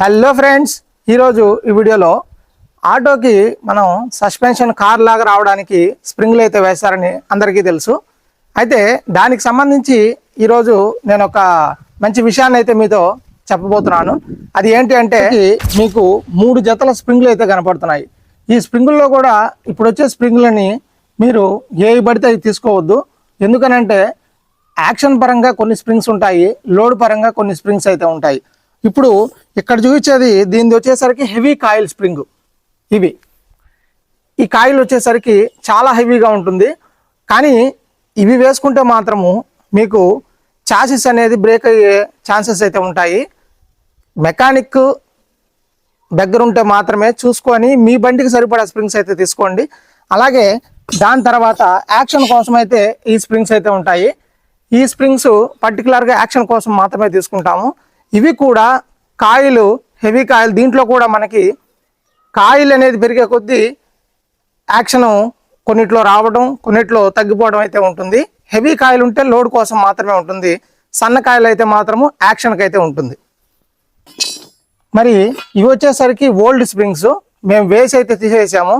Hello friends, ఈరోజు ఈ వీడియోలో ఆటోకి మనం సస్పెన్షన్ కార్ లాగా రావడానికి స్ప్రింగ్లు అయితే వేస్తారని అందరికీ తెలుసు. అయితే దానికి సంబంధించి ఈరోజు నేను ఒక మంచి విషయాన్ని అయితే మీతో చెప్పబోతున్నాను. అది ఏంటి అంటే మీకు 3 జతల స్ప్రింగ్లు అయితే కనపడుతున్నాయి. ఈ స్ప్రింగుల్లో కూడా ఇప్పుడు వచ్చే స్ప్రింగ్లని మీరు ఏవి పడితే అవి తీసుకోవద్దు. ఎందుకనంటే యాక్షన్ పరంగా కొన్ని స్ప్రింగ్స్ ఉంటాయి, లోడ్ పరంగా కొన్ని స్ప్రింగ్స్ అయితే ఉంటాయి. ఇప్పుడు ఇక్కడ చూపించేది దీనిది వచ్చేసరికి హెవీ కాయిల్ స్ప్రింగ్. ఈ కాయిల్ వచ్చేసరికి చాలా హెవీగా ఉంటుంది. కానీ ఇవి వేసుకుంటే మాత్రము మీకు చాసిస్ అనేది బ్రేక్ అయ్యే ఛాన్సెస్ అయితే ఉంటాయి. మెకానిక్ దగ్గర ఉంటే మాత్రమే చూసుకొని మీ బండికి సరిపడా స్ప్రింగ్స్ అయితే తీసుకోండి. అలాగే దాని తర్వాత యాక్షన్ కోసం అయితే ఈ స్ప్రింగ్స్ అయితే ఉంటాయి. ఈ స్ప్రింగ్స్ పర్టికులర్గా యాక్షన్ కోసం మాత్రమే తీసుకుంటాము. ఇవి కూడా కాయిల్, హెవీ కాయిల్. దీంట్లో కూడా మనకి కాయిల్ అనేది పెరిగే కొద్దీ యాక్షన్ కొన్నిట్లో రావడం, కొన్నిట్లో తగ్గిపోవడం అయితే ఉంటుంది. హెవీ కాయిల్ ఉంటే లోడ్ కోసం మాత్రమే ఉంటుంది. సన్న కాయిల్ అయితే మాత్రము యాక్షన్కి అయితే ఉంటుంది. మరి ఇవి వచ్చేసరికి ఓల్డ్ స్ప్రింగ్స్ మేము వేసి అయితే తీసేసాము.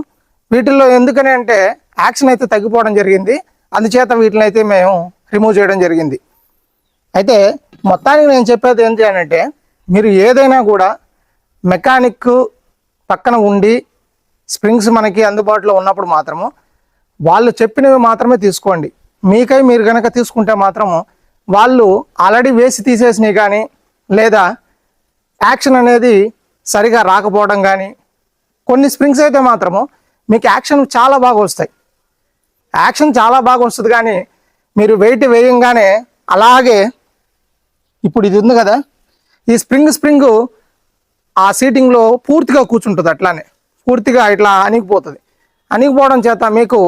వీటిల్లో ఎందుకని అంటే యాక్షన్ అయితే తగ్గిపోవడం జరిగింది. అందుచేత వీటిని అయితే మేము రిమూవ్ చేయడం జరిగింది. అయితే మొత్తానికి నేను చెప్పేది ఏంటి అంటే మీరు ఏదైనా కూడా మెకానిక్ పక్కన ఉండి స్ప్రింగ్స్ మనకి అందుబాటులో ఉన్నప్పుడు మాత్రము వాళ్ళు చెప్పినవి మాత్రమే తీసుకోండి. మీకై మీరు కనుక తీసుకుంటే మాత్రము వాళ్ళు ఆల్రెడీ వేసి తీసేసినవి కానీ లేదా యాక్షన్ అనేది సరిగా రాకపోవడం కానీ, కొన్ని స్ప్రింగ్స్ అయితే మాత్రము మీకు యాక్షన్ చాలా బాగా వస్తాయి. యాక్షన్ చాలా బాగా వస్తుంది కానీ మీరు వెయిట్ వేయంగానే అలాగే ఇప్పుడు ఇది ఉంది కదా, ఈ స్ప్రింగ్ ఆ సీటింగ్లో పూర్తిగా కూర్చుంటుంది. అట్లానే పూర్తిగా ఇట్లా అణిగిపోతుంది. అణిగిపోవడం చేత మీకు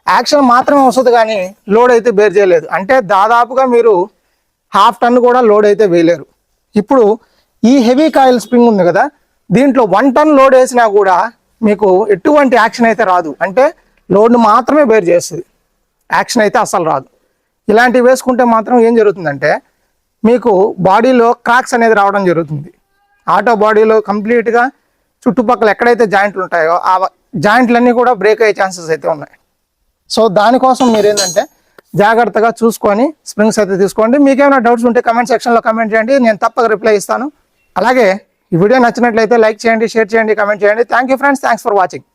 యాక్షన్ మాత్రమే వస్తుంది కానీ లోడ్ అయితే బేర్ చేయలేదు. అంటే దాదాపుగా మీరు 1/2 టన్ కూడా లోడ్ అయితే వేయలేరు. ఇప్పుడు ఈ హెవీ కాయిల్ స్ప్రింగ్ ఉంది కదా, దీంట్లో 1 టన్ లోడ్ వేసినా కూడా మీకు ఎటువంటి యాక్షన్ అయితే రాదు. అంటే లోడ్ని మాత్రమే బేర్ చేస్తుంది, యాక్షన్ అయితే అస్సలు రాదు. ఇలాంటివి వేసుకుంటే మాత్రం ఏం జరుగుతుందంటే మీకు బాడీలో క్రాక్స్ అనేది రావడం జరుగుతుంది. ఆటో బాడీలో కంప్లీట్గా చుట్టుపక్కల ఎక్కడైతే జాయింట్లు ఉంటాయో ఆ జాయింట్లన్నీ కూడా బ్రేక్ అయ్యే ఛాన్సెస్ అయితే ఉన్నాయి. సో దానికోసం మీరు ఏంటంటే జాగ్రత్తగా చూసుకొని స్ప్రింగ్స్ అయితే తీసుకోండి. మీకేమైనా డౌట్స్ ఉంటే కమెంట్ సెక్షన్లో కమెంట్ చేయండి, నేను తప్పక రిప్లై ఇస్తాను. అలాగే ఈ వీడియో నచ్చినట్లయితే లైక్ చేయండి, షేర్ చేయండి, కమెంట్ చేయండి. Thank you friends, thanks for watching.